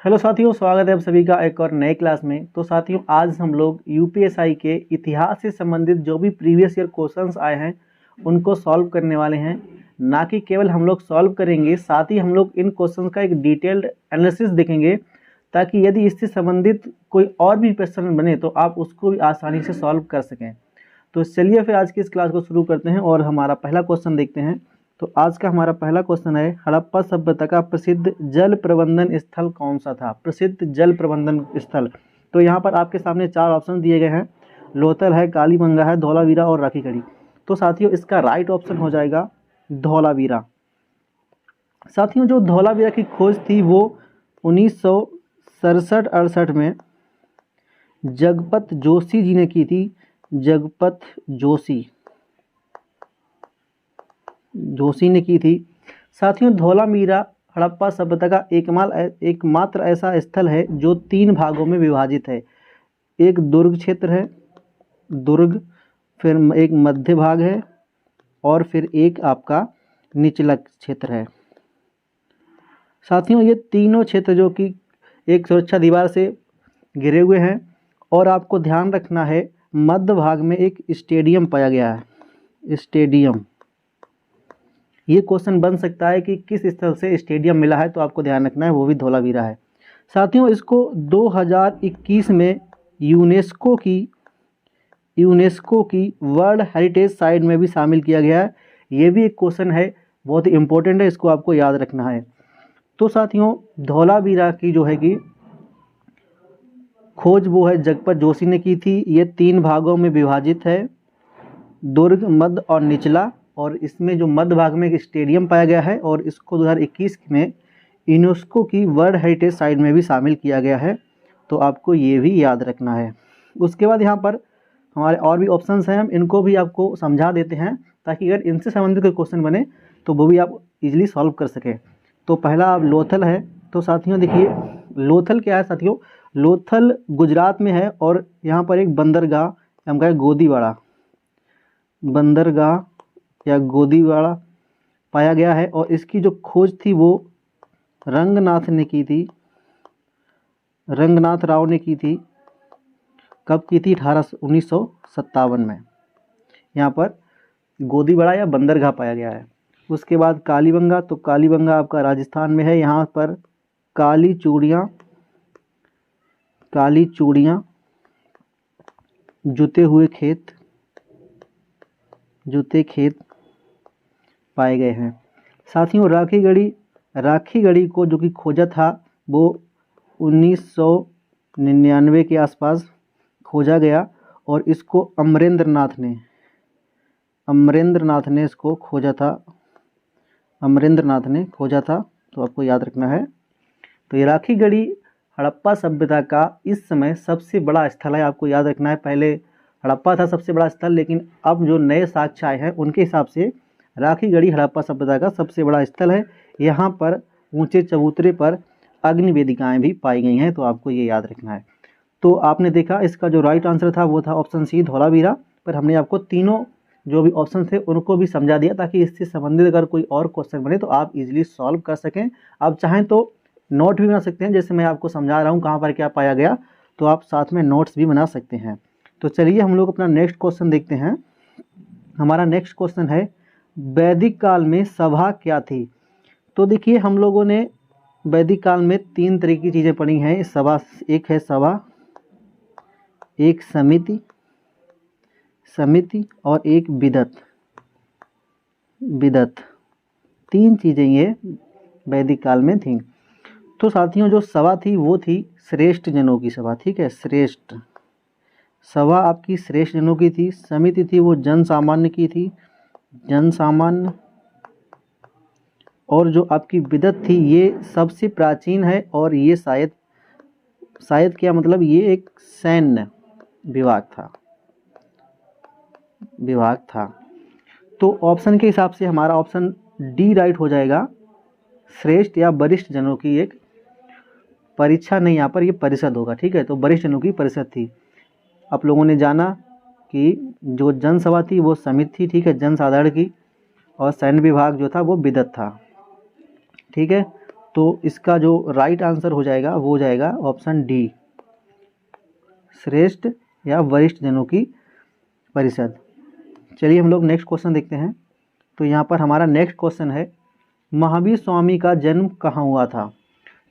Hello साथियों, स्वागत है आप सभी का एक और नए क्लास में। तो साथियों, आज हम लोग यूपीएसआई के इतिहास से संबंधित जो भी प्रीवियस ईयर क्वेश्चंस आए हैं उनको सॉल्व करने वाले हैं। ना कि केवल हम लोग सॉल्व करेंगे, साथ ही हम लोग इन क्वेश्चंस का एक डिटेल्ड एनालिसिस देखेंगे, ताकि यदि इससे संबंधित कोई और भी क्वेश्चन बने तो आप उसको भी आसानी से सॉल्व कर सकें। तो चलिए फिर आज की इस क्लास को शुरू करते हैं और हमारा पहला क्वेश्चन देखते हैं। तो आज का हमारा पहला क्वेश्चन है, हड़प्पा सभ्यता का प्रसिद्ध जल प्रबंधन स्थल कौन सा था? प्रसिद्ध जल प्रबंधन स्थल। तो यहाँ पर आपके सामने चार ऑप्शन दिए गए हैं, लोथल है, कालीबंगा है, धौलावीरा और राखीगढ़ी। तो साथियों, इसका राइट ऑप्शन हो जाएगा धौलावीरा। साथियों, जो धौलावीरा की खोज थी वो 1967-68 में जगपत जोशी जी ने की थी। जगपत जोशी ने की थी। साथियों, धौलावीरा हड़प्पा सभ्यता का एकमात्र ऐसा स्थल है जो 3 भागों में विभाजित है। एक दुर्ग क्षेत्र है, फिर एक मध्य भाग है और फिर एक आपका निचला क्षेत्र है। साथियों, ये तीनों क्षेत्र जो कि एक सुरक्षा दीवार से घिरे हुए हैं, और आपको ध्यान रखना है मध्य भाग में एक स्टेडियम पाया गया है। स्टेडियम, ये क्वेश्चन बन सकता है कि किस स्थल से स्टेडियम मिला है, तो आपको ध्यान रखना है वो भी धौलावीरा है। साथियों, इसको 2021 में यूनेस्को की वर्ल्ड हेरिटेज साइट में भी शामिल किया गया है। ये भी एक क्वेश्चन है, बहुत ही इंपॉर्टेंट है, इसको आपको याद रखना है। तो साथियों, धौलावीरा की जो है कि खोज वो है जगपत जोशी ने की थी। ये 3 भागों में विभाजित है, दुर्ग, मध्य और निचला। और इसमें जो मध्य भाग में एक स्टेडियम पाया गया है, और इसको 2021 में यूनेस्को की वर्ल्ड हेरिटेज साइट में भी शामिल किया गया है। तो आपको ये भी याद रखना है। उसके बाद यहाँ पर हमारे और भी ऑप्शंस हैं, हम इनको भी आपको समझा देते हैं, ताकि अगर इनसे संबंधित कोई क्वेश्चन बने तो वो भी आप इजीली सॉल्व कर सकें। तो पहला लोथल है। तो साथियों देखिए, लोथल क्या है साथियों? लोथल गुजरात में है, और यहाँ पर एक बंदरगाह या गोदीवाड़ा पाया गया है। और इसकी जो खोज थी वो रंगनाथ राव ने की थी। कब की थी? 1957 में। यहाँ पर गोदीवाड़ा या बंदरगाह पाया गया है। उसके बाद कालीबंगा। तो कालीबंगा आपका राजस्थान में है। यहाँ पर काली चूड़ियाँ, जूते खेत पाए गए हैं। साथियों, राखीगढ़ी को जो कि खोजा था वो 1999 के आसपास खोजा गया, और इसको अमरेंद्र नाथ ने इसको खोजा था। तो आपको याद रखना है। तो ये राखीगढ़ी हड़प्पा सभ्यता का इस समय सबसे बड़ा स्थल है। आपको याद रखना है, पहले हड़प्पा था सबसे बड़ा स्थल, लेकिन अब जो नए साक्ष्य आए हैं उनके हिसाब से राखीगढ़ी हड़प्पा सभ्यता का सबसे बड़ा स्थल है। यहाँ पर ऊंचे चबूतरे पर अग्नि वेदिकाएँ भी पाई गई हैं। तो आपको ये याद रखना है। तो आपने देखा, इसका जो राइट आंसर था वो था ऑप्शन सी, धौलावीरा। पर हमने आपको तीनों जो भी ऑप्शन थे उनको भी समझा दिया, ताकि इससे संबंधित अगर कोई और क्वेश्चन बने तो आप इजीली सॉल्व कर सकें। आप चाहें तो नोट भी बना सकते हैं, जैसे मैं आपको समझा रहा हूँ कहाँ पर क्या पाया गया, तो आप साथ में नोट्स भी बना सकते हैं। तो चलिए हम लोग अपना नेक्स्ट क्वेश्चन देखते हैं। हमारा नेक्स्ट क्वेश्चन है, वैदिक काल में सभा क्या थी? तो देखिए, हम लोगों ने वैदिक काल में 3 तरह की चीज़ें पढ़ी हैं। सभा, एक है सभा, एक समिति और एक विदत। 3 चीज़ें ये वैदिक काल में थीं। तो साथियों, जो सभा थी वो थी श्रेष्ठ जनों की सभा। ठीक है, श्रेष्ठ सभा आपकी श्रेष्ठ जनों की थी। समिति थी वो जन सामान्य की थी, और जो आपकी विदत थी ये सबसे प्राचीन है, और ये शायद क्या मतलब, ये एक सैन्य विभाग था। तो ऑप्शन के हिसाब से हमारा ऑप्शन डी राइट हो जाएगा। श्रेष्ठ या वरिष्ठ जनों की एक परीक्षा नहीं, यहाँ पर ये परिषद होगा। ठीक है, तो वरिष्ठ जनों की परिषद थी। आप लोगों ने जाना कि जो जनसभा थी वो समिति थी, ठीक है, जनसाधारण की, और सैन्य विभाग जो था वो विदत था। ठीक है, तो इसका जो राइट आंसर हो जाएगा वो हो जाएगा ऑप्शन डी, श्रेष्ठ या वरिष्ठ जनों की परिषद। चलिए हम लोग नेक्स्ट क्वेश्चन देखते हैं। तो यहाँ पर हमारा नेक्स्ट क्वेश्चन है, महावीर स्वामी का जन्म कहाँ हुआ था?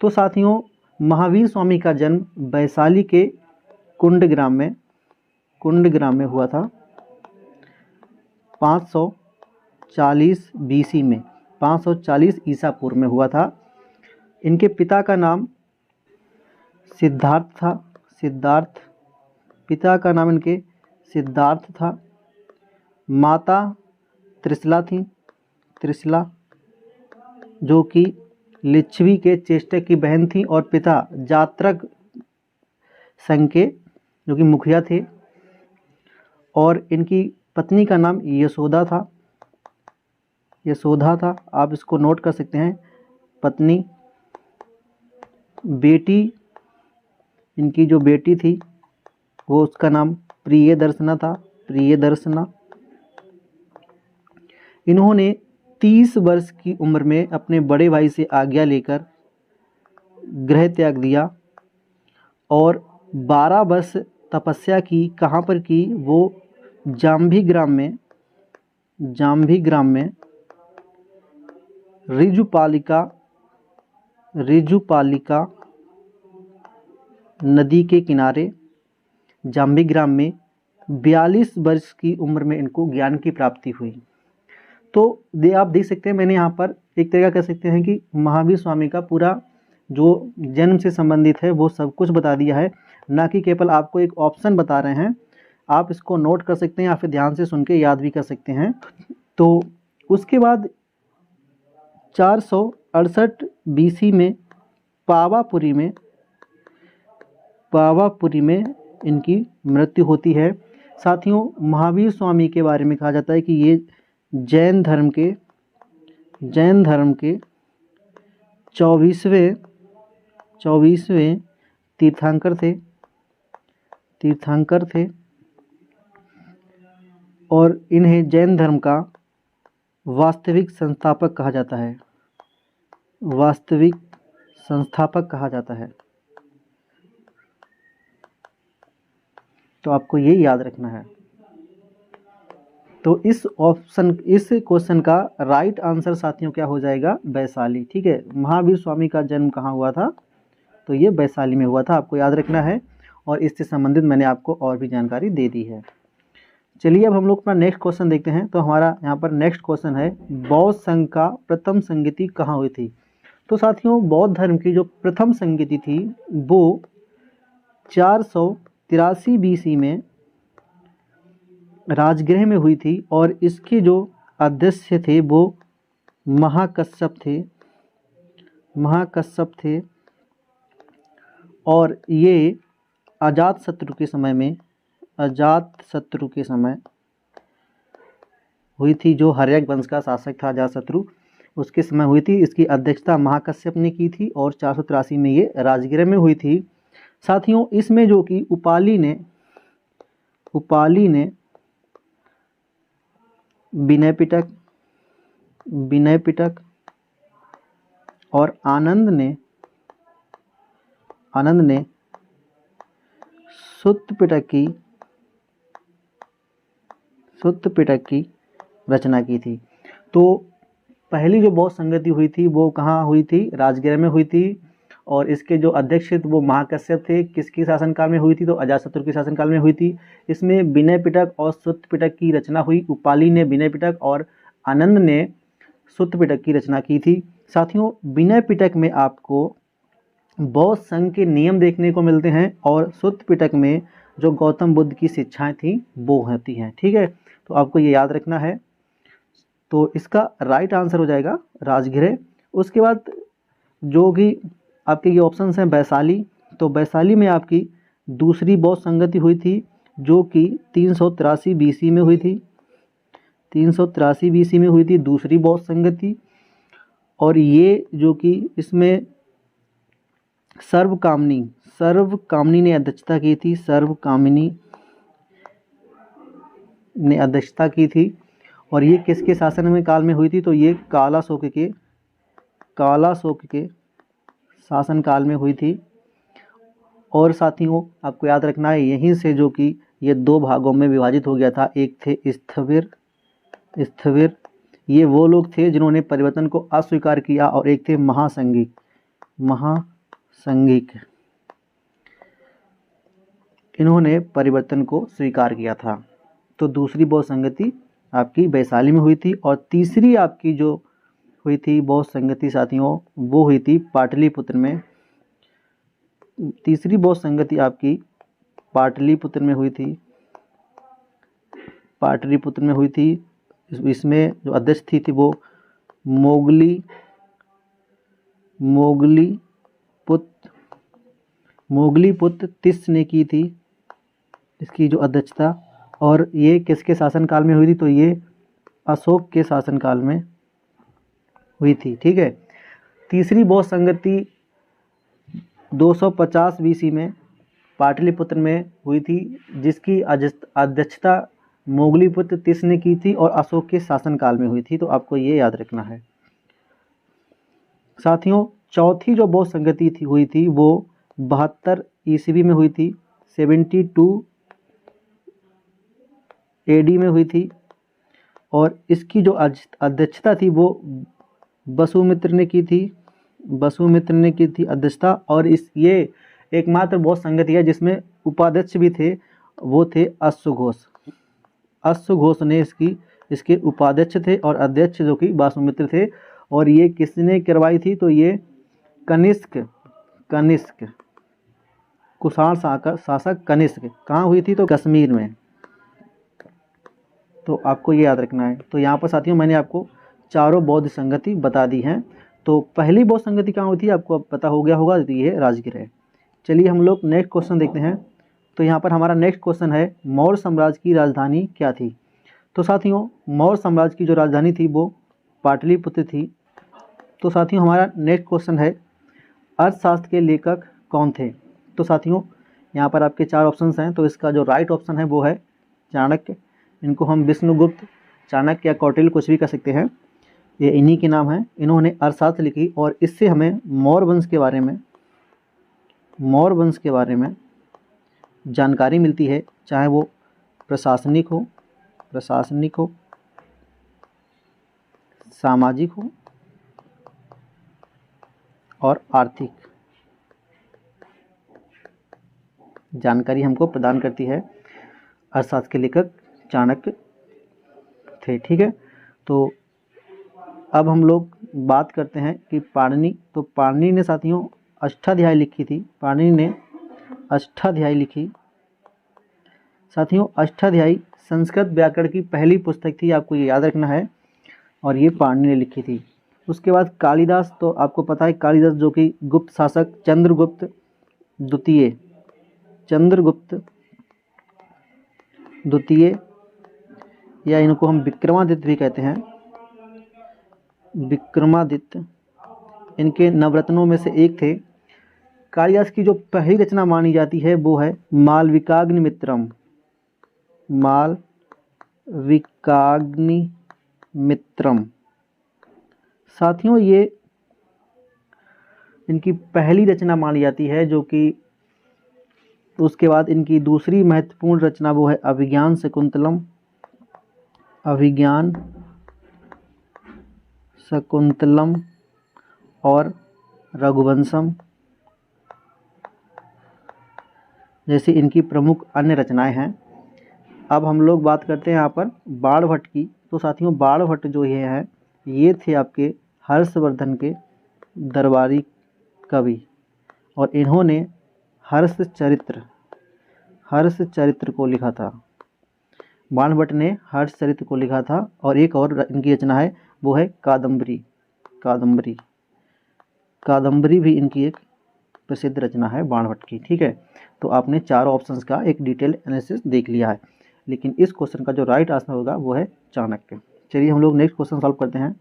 तो साथियों, महावीर स्वामी का जन्म वैशाली के कुंडग्राम में हुआ था 540 बीसी में, 540 ईसा पूर्व में हुआ था। इनके पिता का नाम सिद्धार्थ था, पिता का नाम इनके सिद्धार्थ था। माता त्रिशला थी, जो कि लिच्छवी के चेष्टक की बहन थी, और पिता जात्रक संघ के जो कि मुखिया थे। और इनकी पत्नी का नाम यशोदा था, आप इसको नोट कर सकते हैं, पत्नी। बेटी, इनकी जो बेटी थी वो उसका नाम प्रियदर्शना था, इन्होंने 30 वर्ष की उम्र में अपने बड़े भाई से आज्ञा लेकर गृह त्याग दिया और 12 वर्ष तपस्या की। कहाँ पर की? वो जाम्भी ग्राम में ऋजुपालिका नदी के किनारे जाम्भी ग्राम में 42 वर्ष की उम्र में इनको ज्ञान की प्राप्ति हुई। तो आप देख सकते हैं, मैंने यहाँ पर एक तरीका कह सकते हैं कि महावीर स्वामी का पूरा जो जन्म से संबंधित है वो सब कुछ बता दिया है, ना कि केवल आपको एक ऑप्शन बता रहे हैं। आप इसको नोट कर सकते हैं या फिर ध्यान से सुन के याद भी कर सकते हैं। तो उसके बाद 468 बीसी में पावापुरी में इनकी मृत्यु होती है। साथियों, महावीर स्वामी के बारे में कहा जाता है कि ये जैन धर्म के 24वें तीर्थंकर थे और इन्हें जैन धर्म का वास्तविक संस्थापक कहा जाता है। तो आपको ये याद रखना है। तो इस क्वेश्चन का राइट आंसर साथियों क्या हो जाएगा? वैशाली। ठीक है, महावीर स्वामी का जन्म कहाँ हुआ था? तो ये वैशाली में हुआ था, आपको याद रखना है। और इससे संबंधित मैंने आपको और भी जानकारी दे दी है। चलिए अब हम लोग अपना नेक्स्ट क्वेश्चन देखते हैं। तो हमारा यहाँ पर नेक्स्ट क्वेश्चन है, बौद्ध संघ का प्रथम संगति कहाँ हुई थी? तो साथियों, बौद्ध धर्म की जो प्रथम संगति थी वो 483 बीसी में राजगृह में हुई थी और इसके जो अध्यक्ष थे वो महाकश्यप थे और ये अजातशत्रु के समय हुई थी। जो हर्यक वंश का शासक था अजातशत्रु, उसके समय हुई थी। इसकी अध्यक्षता महाकश्यप ने की थी और 483 में ये राजगृह में हुई थी। साथियों, इसमें जो कि उपाली ने विनय पिटक और आनंद ने सुत्त पिटक की रचना की थी। तो पहली जो बौद्ध संगति हुई थी वो कहाँ हुई थी? राजगृह में हुई थी और इसके जो अध्यक्ष थे वो महाकश्यप थे। किसके शासनकाल में हुई थी? तो अजातशत्रु के शासनकाल में हुई थी। इसमें विनय पिटक और सुत्त पिटक की रचना हुई। उपाली ने विनय पिटक और आनंद ने सुत्त पिटक की रचना की थी। साथियों, विनय पिटक में आपको बौद्ध संघ के नियम देखने को मिलते हैं और सुत्त पिटक में जो गौतम बुद्ध की शिक्षाएं थी वो होती हैं। ठीक है, तो आपको ये याद रखना है। तो इसका राइट आंसर हो जाएगा राजगृह। उसके बाद जो कि आपके ये ऑप्शंस हैं वैशाली, तो वैशाली में आपकी दूसरी बौद्ध संगति हुई थी जो कि 383 बीसी में हुई थी। 383 बीसी में हुई थी दूसरी बौद्ध संगति। और ये जो कि इसमें सर्वकामिनी ने अध्यक्षता की थी। सर्वकामिनी ने अध्यक्षता की थी और ये किसके शासन में काल में हुई थी? तो ये कालाशोक के शासनकाल में हुई थी। और साथियों आपको याद रखना है यहीं से जो कि ये दो भागों में विभाजित हो गया था। एक थे स्थविर, ये वो लोग थे जिन्होंने परिवर्तन को अस्वीकार किया, और एक थे महासंघिक, इन्होंने परिवर्तन को स्वीकार किया था। तो दूसरी बौद्ध संगति आपकी वैशाली में हुई थी, और तीसरी आपकी जो हुई थी बौद्ध संगति साथियों वो हुई थी पाटलिपुत्र में। तीसरी बौद्ध संगति आपकी पाटलिपुत्र में हुई थी। इसमें जो अध्यक्ष थी वो मोगलीपुत्र तिस्स ने की थी इसकी जो अध्यक्षता। और ये किसके शासनकाल में हुई थी? तो ये अशोक के शासनकाल में हुई थी। ठीक है। तीसरी बौद्ध संगति 250 बीसी में पाटलिपुत्र में हुई थी, जिसकी अध्यक्षता मोगलीपुत्र तिस्स ने की थी और अशोक के शासनकाल में हुई थी। तो आपको ये याद रखना है। साथियों चौथी जो बौद्ध संगति हुई थी वो 72 ईस्वी में हुई थी, 72 एडी में हुई थी, और इसकी जो अध्यक्षता थी वो वसुमित्र ने की थी अध्यक्षता। और ये एकमात्र बौद्ध संगति है जिसमें उपाध्यक्ष भी थे, वो थे अश्वघोष ने इसके उपाध्यक्ष थे, और अध्यक्ष जो कि वसुमित्र थे। और ये किसने करवाई थी? तो ये कनिष्क कुषाण शासक कनिष्क। कहाँ हुई थी? तो कश्मीर में। तो आपको ये याद रखना है। तो यहाँ पर साथियों मैंने आपको चारों बौद्ध संगति बता दी हैं। तो पहली बौद्ध संगति कहाँ हुई थी आपको अब पता हो गया होगा, ये राजगीर है। चलिए हम लोग नेक्स्ट क्वेश्चन देखते हैं। तो यहाँ पर हमारा नेक्स्ट क्वेश्चन है मौर्य साम्राज्य की राजधानी क्या थी? तो साथियों मौर्य साम्राज्य की जो राजधानी थी वो पाटलिपुत्र थी। तो साथियों हमारा नेक्स्ट क्वेश्चन है अर्थशास्त्र के लेखक कौन थे? तो साथियों यहाँ पर आपके 4 ऑप्शंस हैं। तो इसका जो राइट ऑप्शन है वो है चाणक्य। इनको हम विष्णुगुप्त, चाणक्य या कौटिल्य कुछ भी कह सकते हैं, ये इन्हीं के नाम हैं। इन्होंने अर्थशास्त्र लिखी और इससे हमें मौर्य वंश के बारे में जानकारी मिलती है, चाहे वो प्रशासनिक हो, सामाजिक हो और आर्थिक जानकारी हमको प्रदान करती है। अर्थशास्त्र के लेखक चाणक्य थे। ठीक है। तो अब हम लोग बात करते हैं कि पाणिनि। तो पाणिनि ने साथियों अष्टाध्यायी लिखी थी। साथियों अष्टाध्यायी संस्कृत व्याकरण की पहली पुस्तक थी, आपको ये याद रखना है, और ये पाणिनि ने लिखी थी। उसके बाद कालिदास, तो आपको पता है कालिदास जो कि गुप्त शासक चंद्रगुप्त द्वितीय या इनको हम विक्रमादित्य भी कहते हैं, विक्रमादित्य इनके नवरत्नों में से एक थे। कालिदास की जो पहली रचना मानी जाती है वो है मालविकाग्निमित्रम। साथियों ये इनकी पहली रचना मानी जाती है, जो कि उसके बाद इनकी दूसरी महत्वपूर्ण रचना वो है अभिज्ञान शकुंतलम और रघुवंशम जैसी इनकी प्रमुख अन्य रचनाएं हैं। अब हम लोग बात करते हैं यहाँ पर बाणभट्ट की। तो साथियों बाणभट्ट जो ये हैं ये थे आपके हर्षवर्धन के दरबारी कवि, और इन्होंने हर्षचरित्र को लिखा था। बाणभट्ट ने हर्षचरित्र को लिखा था, और एक और इनकी रचना है वो है कादम्बरी भी इनकी एक प्रसिद्ध रचना है बाणभट्ट की। ठीक है। तो आपने 4 ऑप्शंस का एक डिटेल एनालिसिस देख लिया है, लेकिन इस क्वेश्चन का जो राइट आंसर होगा वो है चाणक्य। चलिए हम लोग नेक्स्ट क्वेश्चन सॉल्व करते हैं।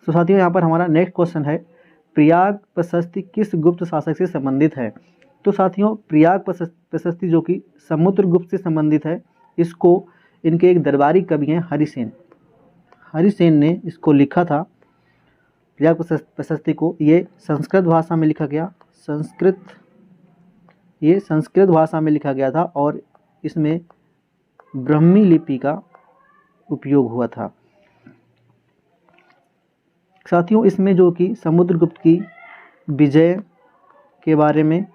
तो साथियों यहाँ पर हमारा नेक्स्ट क्वेश्चन है प्रयाग प्रशस्ति किस गुप्त शासक से संबंधित है? तो साथियों प्रयाग प्रशस्ति जो कि समुद्रगुप्त से संबंधित है, इसको इनके एक दरबारी कवि हैं हरिसेन ने इसको लिखा था। प्रयाग प्रशस्ति को ये संस्कृत भाषा में लिखा गया, संस्कृत भाषा में लिखा गया था और इसमें ब्राह्मी लिपि का उपयोग हुआ था। साथियों, इसमें जो कि समुद्रगुप्त की विजय के बारे में,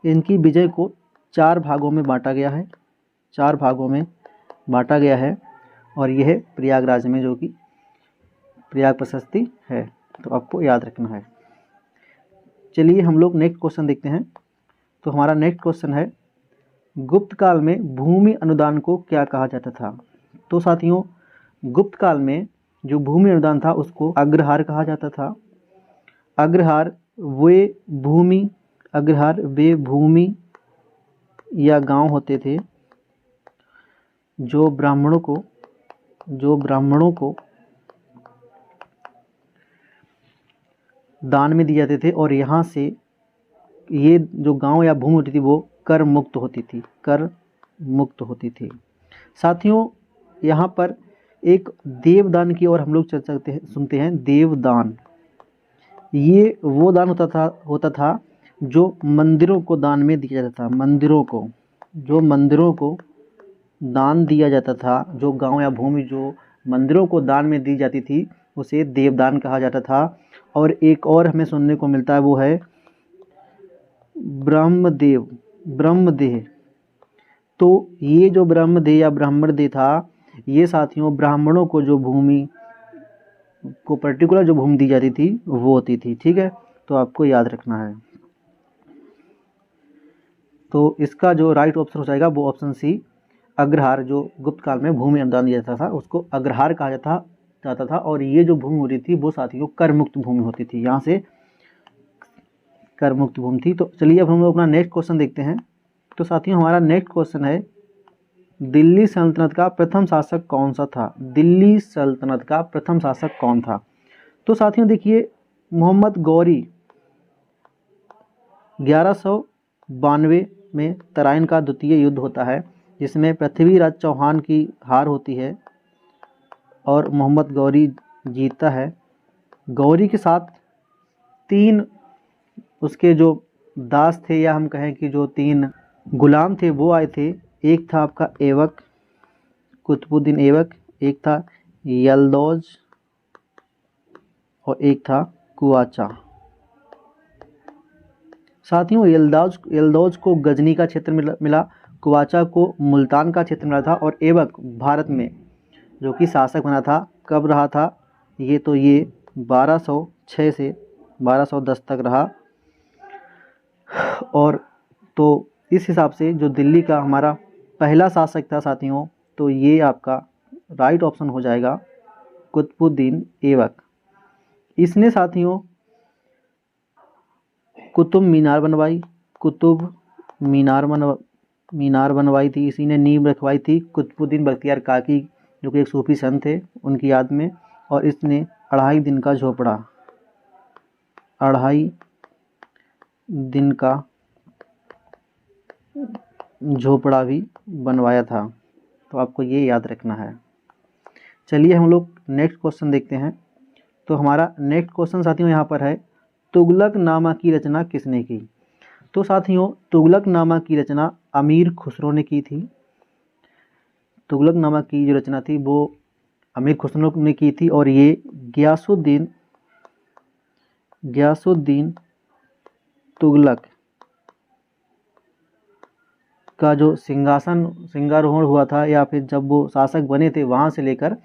इनकी विजय को 4 भागों में बांटा गया है, 4 भागों में बांटा गया है और यह प्रयागराज में जो कि प्रयाग प्रशस्ति है, तो आपको याद रखना है। चलिए हम लोग नेक्स्ट क्वेश्चन देखते हैं। तो हमारा नेक्स्ट क्वेश्चन है, गुप्त काल में भूमि अनुदान को क्या कहा जाता था? तो साथियों, गुप्त काल में जो भूमि अनुदान था उसको अग्रहार कहा जाता था। अग्रहार वे भूमि या गांव होते थे जो ब्राह्मणों को दान में दिए जाते थे और यहाँ से ये जो गांव या भूमि होती थी वो कर मुक्त होती थी। साथियों, यहाँ पर एक देवदान की ओर हम लोग सुनते हैं। देवदान ये वो दान होता था जो मंदिरों को दान में दिया जाता था। मंदिरों को दान दिया जाता था, जो गांव या भूमि जो मंदिरों को दान में दी जाती थी उसे देवदान कहा जाता था। और एक और हमें सुनने को मिलता है वो है ब्रह्मदेह। तो ये जो ब्रह्मदेह या ब्राह्मणदेह था, ये साथियों ब्राह्मणों को जो भूमि को पर्टिकुलर जो भूमि दी जाती थी वो होती थी। ठीक है, तो आपको याद रखना है। तो इसका जो राइट ऑप्शन हो जाएगा वो ऑप्शन सी, अग्रहार। जो गुप्त काल में भूमि अनुदान दिया जाता था उसको अग्रहार कहा जाता था और ये जो भूमि होती थी वो साथियों कर मुक्त भूमि होती थी, यहाँ से कर मुक्त भूमि थी। तो चलिए अब हम लोग अपना नेक्स्ट क्वेश्चन देखते हैं। तो साथियों, हमारा नेक्स्ट क्वेश्चन है, दिल्ली सल्तनत का प्रथम शासक कौन सा था? दिल्ली सल्तनत का प्रथम शासक कौन था? तो साथियों देखिए, मोहम्मद गौरी 1192 में तराइन का द्वितीय युद्ध होता है जिसमें पृथ्वीराज चौहान की हार होती है और मोहम्मद गौरी जीतता है। गौरी के साथ 3 उसके जो दास थे या हम कहें कि जो 3 गुलाम थे वो आए थे। एक था आपका ऐबक, कुतुबुद्दीन ऐबक, एक था यल्दौज और एक था कुआचा। साथियों, यल्दौज को गजनी का क्षेत्र मिला, कुआचा को मुल्तान का क्षेत्र मिला था और ऐबक भारत में जो कि शासक बना था। कब रहा था ये? तो ये 1206 से 1210 तक रहा। और तो इस हिसाब से जो दिल्ली का हमारा पहला शासक था साथियों, तो ये आपका राइट ऑप्शन हो जाएगा कुतुबुद्दीन ऐबक। इसने साथियों कुतुब मीनार बनवाई थी, इसी ने नींव रखवाई थी कुतुबुद्दीन बख्तियार काकी जो कि एक सूफी संत थे उनकी याद में। और इसने 2.5 दिन का झोपड़ा भी बनवाया था, तो आपको ये याद रखना है। चलिए हम लोग नेक्स्ट क्वेश्चन देखते हैं। तो हमारा नेक्स्ट क्वेश्चन साथियों यहाँ पर है, तुगलकनामा की रचना किसने की? तो साथियों, तुगलकनामा की रचना अमीर खुसरो ने की थी। तुगलकनामा की जो रचना थी वो अमीर खुसरो ने की थी और ये गियासुद्दीन तुगलक का जो सिंगारोहण हुआ था या फिर जब वो शासक बने थे वहाँ से लेकर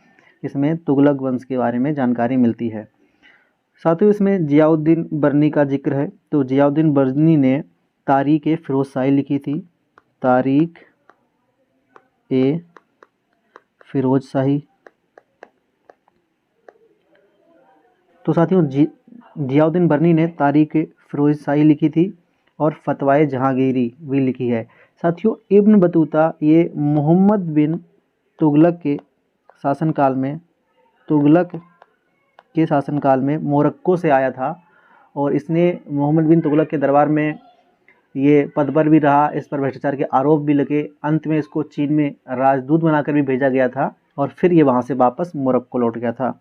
इसमें तुगलक वंश के बारे में जानकारी मिलती है। साथियों, इसमें जियाउद्दीन बर्नी का जिक्र है। तो जियाउद्दीन बर्नी ने तारीख ए फिरोजशाही लिखी थी, तारीख ए फिरोजशाही। तो साथियों, जियाउद्दीन बर्नी ने तारीख ए फिरोजशाही लिखी थी और फतवाए जहांगीरी भी लिखी है। साथियों, इब्न बतूता ये मोहम्मद बिन तुगलक के शासनकाल में मोरक्को से आया था और इसने मोहम्मद बिन तुगलक के दरबार में ये पद पर भी रहा, इस पर भ्रष्टाचार के आरोप भी लगे। अंत में इसको चीन में राजदूत बनाकर भी भेजा गया था और फिर ये वहाँ से वापस मोरक्को लौट गया था।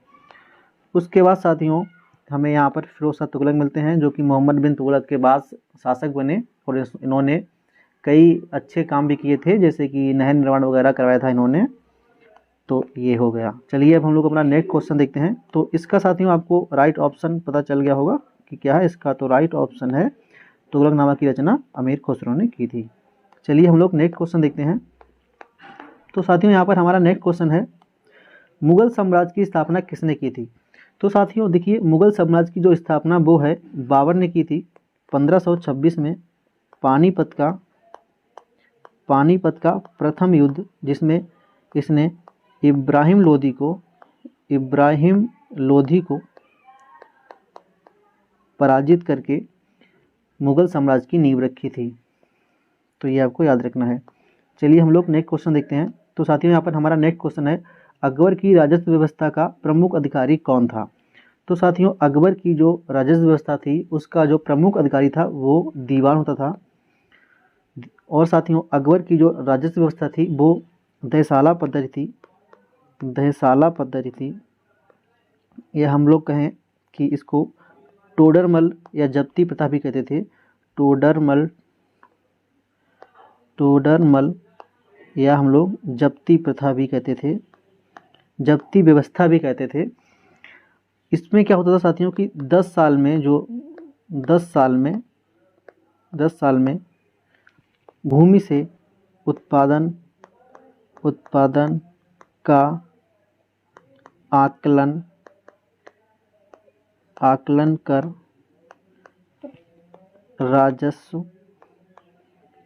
उसके बाद साथियों हमें यहाँ पर फिरोज शाह तुगलक मिलते हैं, जो कि मोहम्मद बिन तुगलक के बाद शासक बने और इन्होंने कई अच्छे काम भी किए थे, जैसे कि नहर निर्माण वगैरह करवाया था इन्होंने। तो ये हो गया। चलिए अब हम लोग अपना नेक्स्ट क्वेश्चन देखते हैं। तो इसका साथियों आपको राइट ऑप्शन पता चल गया होगा कि क्या है इसका। तो राइट ऑप्शन है तुगलकनामा की रचना अमीर खुसरो ने की थी। चलिए हम लोग नेक्स्ट क्वेश्चन देखते हैं। तो साथियों यहाँ पर हमारा नेक्स्ट क्वेश्चन है, मुगल साम्राज्य की स्थापना किसने की थी। तो साथियों देखिए, मुगल साम्राज्य की जो स्थापना वो है बाबर ने की थी 1526 में। पानीपत का प्रथम युद्ध, जिसमें इसने इब्राहिम लोधी को पराजित करके मुगल साम्राज्य की नींव रखी थी। तो ये आपको याद रखना है। चलिए हम लोग नेक्स्ट क्वेश्चन देखते हैं। तो साथियों यहाँ पर हमारा नेक्स्ट क्वेश्चन है, अकबर की राजस्व व्यवस्था का प्रमुख अधिकारी कौन था। तो साथियों अकबर की जो राजस्व व्यवस्था थी उसका जो प्रमुख अधिकारी था वो दीवान होता था। और साथियों अकबर की जो राजस्व व्यवस्था थी वो दहसाला पद्धति थी। या हम लोग कहें कि इसको टोडरमल या जब्ती प्रथा भी कहते थे। टोडरमल या हम लोग जब्ती प्रथा भी कहते थे, जब्ती व्यवस्था भी कहते थे। इसमें क्या होता था साथियों कि 10 साल में भूमि से उत्पादन का आकलन कर राजस्व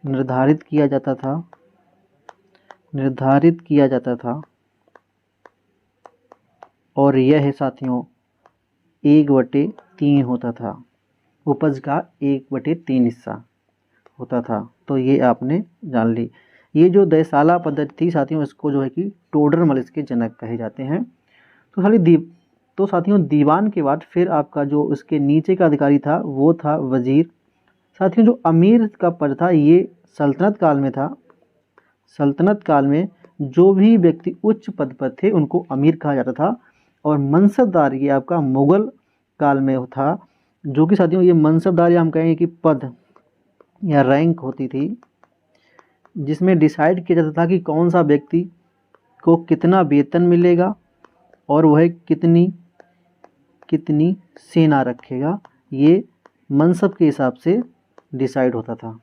निर्धारित किया जाता था। और यह साथियों 1/3 होता था, उपज का 1/3 हिस्सा होता था। तो ये आपने जान ली। ये जो दहसाला पद्धति थी साथियों, इसको जो है कि टोडरमल इसके जनक कहे जाते हैं। तो साथियों दीवान के बाद फिर आपका जो इसके नीचे का अधिकारी था वो था वजीर। साथियों जो अमीर का पद था ये सल्तनत काल में था। सल्तनत काल में जो भी व्यक्ति उच्च पद पर थे उनको अमीर कहा जाता था। और मनसबदार ये आपका मुगल काल में था, जो कि साथियों ये मनसबदार या हम कहेंगे कि पद या रैंक होती थी, जिसमें डिसाइड किया जाता था कि कौन सा व्यक्ति को कितना वेतन मिलेगा और वह कितनी सेना रखेगा। ये मनसब के हिसाब से डिसाइड होता था।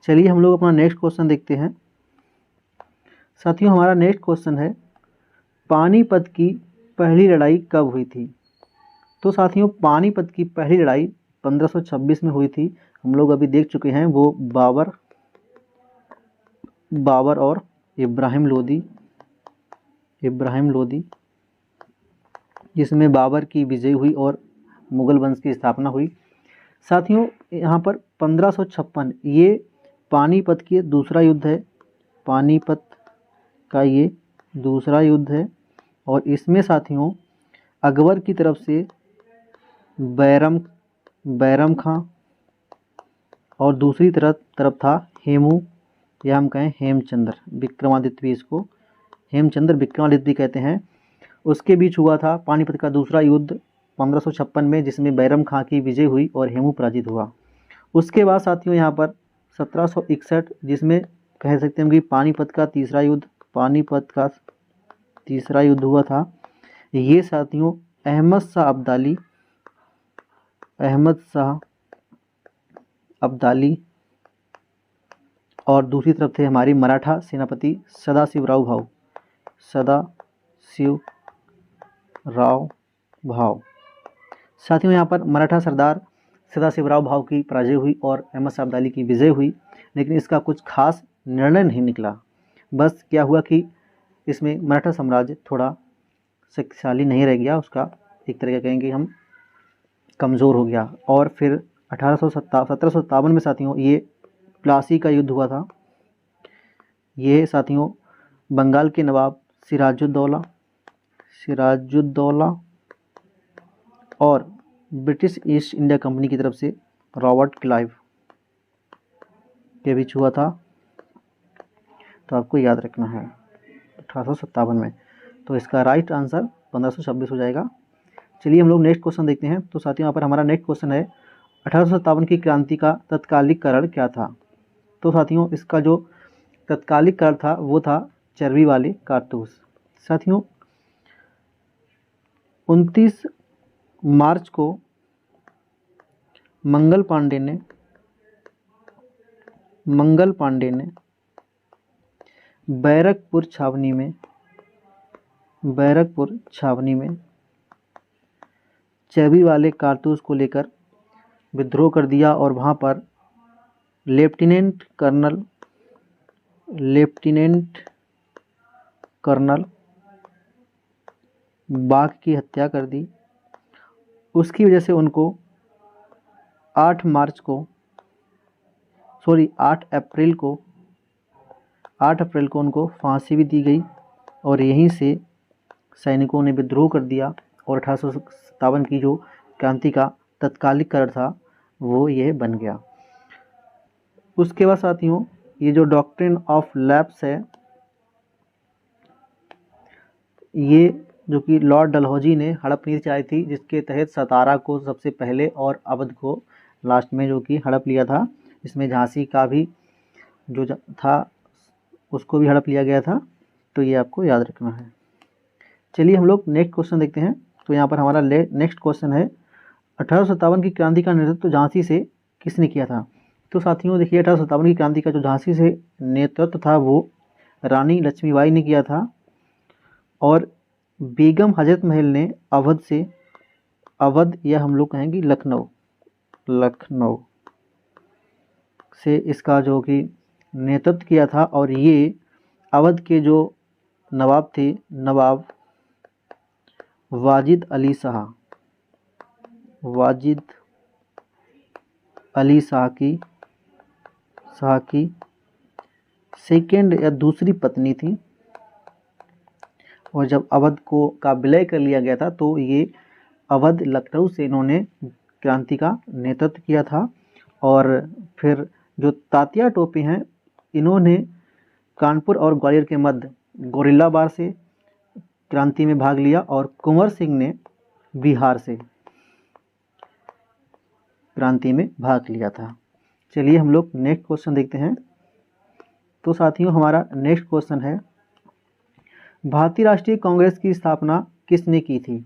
चलिए हम लोग अपना नेक्स्ट क्वेश्चन देखते हैं। साथियों हमारा नेक्स्ट क्वेश्चन है, पानीपत की पहली लड़ाई कब हुई थी। तो साथियों पानीपत की पहली लड़ाई 1526 में हुई थी। हम लोग अभी देख चुके हैं, वो बाबर और इब्राहिम लोधी, जिसमें बाबर की विजय हुई और मुगल वंश की स्थापना हुई। साथियों यहाँ पर 1556 ये पानीपत की दूसरा युद्ध है। पानीपत का ये दूसरा युद्ध है और इसमें साथियों अकबर की तरफ से बैरम खां और दूसरी तरफ था हेमू या हम कहें हेमचंद्र विक्रमादित्य भी, इसको हेमचंद्र विक्रमादित्य भी कहते हैं। उसके बीच हुआ था पानीपत का दूसरा युद्ध 1556 में, जिसमें बैरम खां की विजय हुई और हेमू पराजित हुआ। उसके बाद साथियों यहाँ पर 1761, जिसमें कह सकते हैं कि पानीपत का तीसरा युद्ध हुआ था। ये साथियों अहमद शाह अब्दाली और दूसरी तरफ थे हमारी मराठा सेनापति सदाशिवराव भाव। साथियों यहाँ पर मराठा सरदार सदाशिवराव भाव की पराजय हुई और अहमद शाह अब्दाली की विजय हुई, लेकिन इसका कुछ खास निर्णय नहीं निकला। बस क्या हुआ कि इसमें मराठा साम्राज्य थोड़ा शक्तिशाली नहीं रह गया, उसका एक तरह का कहेंगे हम कमज़ोर हो गया। और फिर 1757 में साथियों ये प्लासी का युद्ध हुआ था। ये साथियों बंगाल के नवाब सिराजुद्दौला और ब्रिटिश ईस्ट इंडिया कंपनी की तरफ से रॉबर्ट क्लाइव के बीच हुआ था। तो आपको याद रखना है 1857 में। तो इसका राइट आंसर 1526 हो जाएगा। चलिए हम लोग नेक्स्ट क्वेश्चन देखते हैं। तो साथियों यहाँ पर हमारा नेक्स्ट क्वेश्चन है 1857 की क्रांति का तत्कालिक कारण क्या था। तो साथियों इसका जो तत्कालिक कारण था वो था चर्बी वाले कारतूस। साथियों 29 मार्च को मंगल पांडे ने बैरकपुर छावनी में चर्बी वाले कारतूस को लेकर विद्रोह कर दिया और वहाँ पर लेफ्टिनेंट कर्नल बाग की हत्या कर दी। उसकी वजह से उनको 8 अप्रैल को उनको फांसी भी दी गई और यहीं से सैनिकों ने विद्रोह कर दिया और 1857 की जो क्रांति का तत्कालिक कारण था वो यह बन गया। उसके बाद साथियों ये जो डॉक्ट्रिन ऑफ लैप्स है, ये जो कि लॉर्ड डलहौजी ने हड़प नीति चलाई थी, जिसके तहत सतारा को सबसे पहले और अवध को लास्ट में जो कि हड़प लिया था। इसमें झांसी का भी जो था उसको भी हड़प लिया गया था। तो ये आपको याद रखना है। चलिए हम लोग नेक्स्ट क्वेश्चन देखते हैं। तो यहाँ पर हमारा नेक्स्ट क्वेश्चन है 1857 की क्रांति का नेतृत्व झांसी से किसने किया था। तो साथियों देखिए 1857 की क्रांति का जो झांसी से नेतृत्व था वो रानी लक्ष्मीबाई ने किया था और बेगम हजरत महल ने अवध या हम लोग कहेंगे लखनऊ से इसका जो कि नेतृत्व किया था। और ये अवध के जो नवाब थे, नवाब वाजिद अली शाह की सेकेंड या दूसरी पत्नी थी। और जब अवध का विलय कर लिया गया था तो ये अवध लखनऊ से इन्होंने क्रांति का नेतृत्व किया था। और फिर जो तात्या टोपे हैं, इन्होंने कानपुर और ग्वालियर के मध्य गोरिल्ला वार से क्रांति में भाग लिया और कुंवर सिंह ने बिहार से क्रांति में भाग लिया था। चलिए हम लोग नेक्स्ट क्वेश्चन देखते हैं। तो साथियों हमारा नेक्स्ट क्वेश्चन है भारतीय राष्ट्रीय कांग्रेस की स्थापना किसने की थी।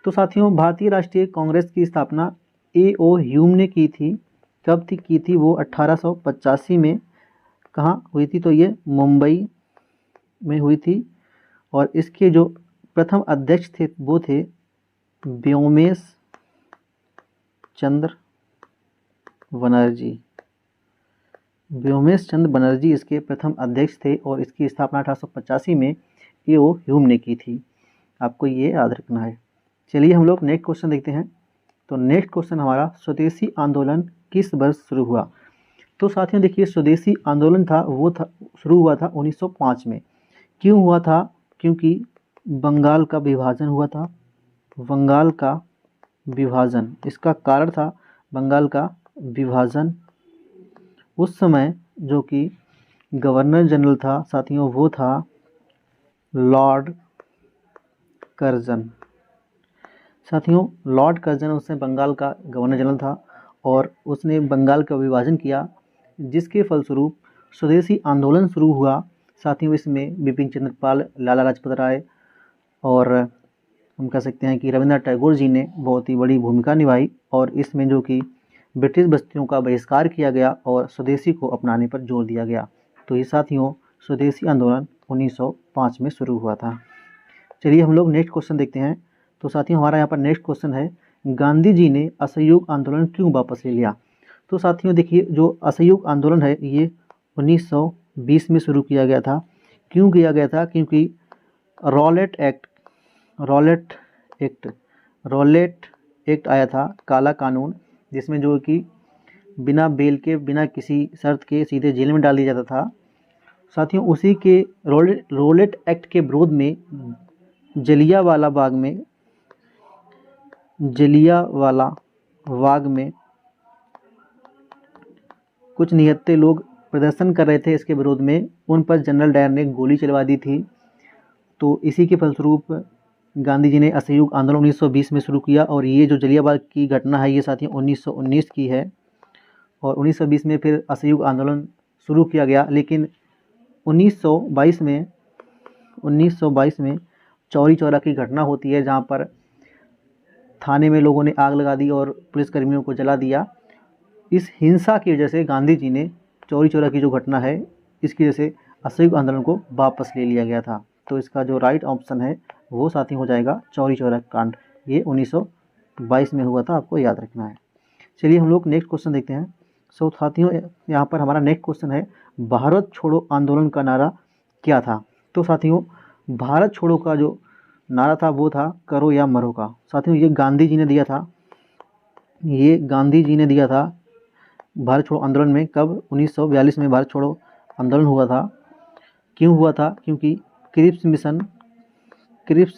तो साथियों भारतीय राष्ट्रीय कांग्रेस की स्थापना A.O. ह्यूम ने की थी। कब की थी वो 1885 में। कहाँ हुई थी तो ये मुंबई में हुई थी। और इसके जो प्रथम अध्यक्ष थे वो थे व्योमेश चंद्र बनर्जी इसके प्रथम अध्यक्ष थे और इसकी स्थापना 1885 में A.O. ह्यूम ने की थी। आपको ये याद रखना है। चलिए हम लोग नेक्स्ट क्वेश्चन देखते हैं। तो नेक्स्ट क्वेश्चन हमारा स्वदेशी आंदोलन किस वर्ष शुरू हुआ। तो साथियों देखिए स्वदेशी आंदोलन शुरू हुआ था 1905 में। क्यों हुआ था? क्योंकि बंगाल का विभाजन हुआ था। इसका कारण था बंगाल का विभाजन। उस समय जो कि गवर्नर जनरल था साथियों वो था लॉर्ड कर्जन। साथियों लॉर्ड कर्जन उसने बंगाल का गवर्नर जनरल था और उसने बंगाल का विभाजन किया, जिसके फलस्वरूप स्वदेशी आंदोलन शुरू हुआ। साथियों इसमें बिपिन चंद्र पाल, लाला लाजपत राय और हम कह सकते हैं कि रविंद्रनाथ टैगोर जी ने बहुत ही बड़ी भूमिका निभाई। और इसमें जो कि ब्रिटिश बस्तियों का बहिष्कार किया गया और स्वदेशी को अपनाने पर जोर दिया गया। तो ये साथियों स्वदेशी आंदोलन 1905 में शुरू हुआ था। चलिए हम लोग नेक्स्ट क्वेश्चन देखते हैं। तो साथियों हमारा यहाँ पर नेक्स्ट क्वेश्चन है गांधी जी ने असहयोग आंदोलन क्यों वापस ले लिया। तो साथियों देखिए जो असहयोग आंदोलन है ये 1920 में शुरू किया गया था। क्यों किया गया था? क्योंकि रॉलेट एक्ट आया था, काला कानून, जिसमें जो कि बिना बेल के, बिना किसी शर्त के सीधे जेल में डाल दिया जाता था। साथियों उसी के रॉलेट एक्ट के विरोध में जलियांवाला बाग में कुछ निहत्थे लोग प्रदर्शन कर रहे थे इसके विरोध में। उन पर जनरल डायर ने गोली चलवा दी थी। तो इसी के फलस्वरूप गांधी जी ने असहयोग आंदोलन 1920 में शुरू किया, और ये जो जलियांवाला की घटना है ये साथियों 1919 की है। और 1920 में फिर असहयोग आंदोलन शुरू किया गया, लेकिन 1922 में चौरी चौरा की घटना होती है, जहाँ पर थाने में लोगों ने आग लगा दी और पुलिसकर्मियों को जला दिया। इस हिंसा की वजह से गांधी जी ने चौरी चौरा की जो घटना है इसकी वजह से असहयोग आंदोलन को वापस ले लिया गया था। तो इसका जो राइट ऑप्शन है वो साथी हो जाएगा चौरी चौरा कांड। ये 1922 में हुआ था, आपको याद रखना है। चलिए हम लोग नेक्स्ट क्वेश्चन देखते हैं। सो साथियों यहाँ पर हमारा नेक्स्ट क्वेश्चन है, भारत छोड़ो आंदोलन का नारा क्या था। तो साथियों भारत छोड़ो का जो नारा था वो था करो या मरो का। साथियों ये गांधी जी ने दिया था, ये गांधी जी ने दिया था भारत छोड़ो आंदोलन में। कब? 1942 में भारत छोड़ो आंदोलन हुआ था। क्यों हुआ था? क्योंकि क्रिप्स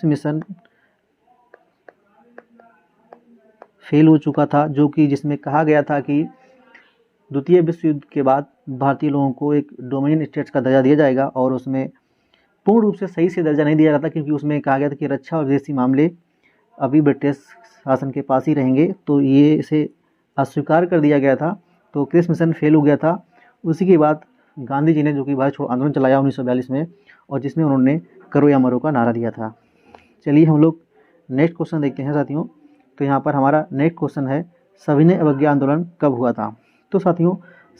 मिशन फेल हो चुका था, जो कि जिसमें कहा गया था कि द्वितीय विश्व युद्ध के बाद भारतीय लोगों को एक डोमिनियन स्टेट्स का दर्जा दिया जाएगा, और उसमें पूर्ण रूप से सही से दर्जा नहीं दिया गया था, क्योंकि उसमें कहा गया था कि रक्षा और विदेशी मामले अभी ब्रिटिश शासन के पास ही रहेंगे। तो ये इसे अस्वीकार कर दिया गया था, तो क्रिप्स मिशन फेल हो गया था। उसी के बाद गांधी जी ने जो कि भारत छोड़ो आंदोलन चलाया 1942 में, और जिसमें उन्होंने करो या मरो का नारा दिया था। चलिए हम लोग नेक्स्ट क्वेश्चन देखते हैं साथियों। तो यहाँ पर हमारा नेक्स्ट क्वेश्चन है, सविनय अवज्ञा आंदोलन कब हुआ था। तो साथियों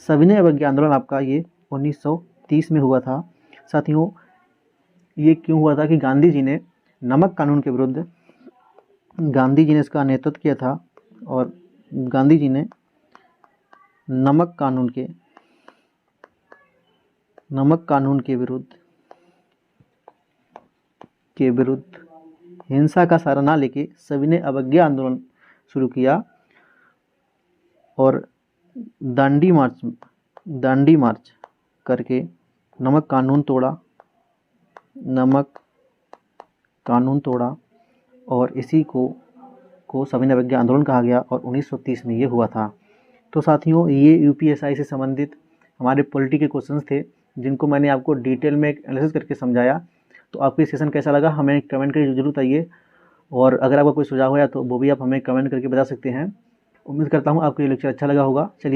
सविनय अवज्ञा आंदोलन आपका ये 1930 में हुआ था। साथियों ये क्यों हुआ था कि गांधी जी ने नमक कानून के विरुद्ध, गांधी जी ने इसका नेतृत्व किया था, और गांधी जी ने नमक कानून के विरुद्ध हिंसा का सहारा ना लेके सविनय अवज्ञा आंदोलन शुरू किया, और दांडी मार्च करके नमक कानून तोड़ा, और इसी को सविनय अवज्ञा आंदोलन कहा गया, और 1930 में ये हुआ था। तो साथियों ये यूपीएससी से संबंधित हमारे पॉलिटी के क्वेश्चंस थे, जिनको मैंने आपको डिटेल में एनालिसिस करके समझाया। तो आपको ये सेशन कैसा लगा हमें कमेंट करके जरूर बताइए, और अगर आपका कोई सुझाव है तो वो भी आप हमें कमेंट करके बता सकते हैं। उम्मीद करता हूँ आपको ये लेक्चर अच्छा लगा होगा। चलिए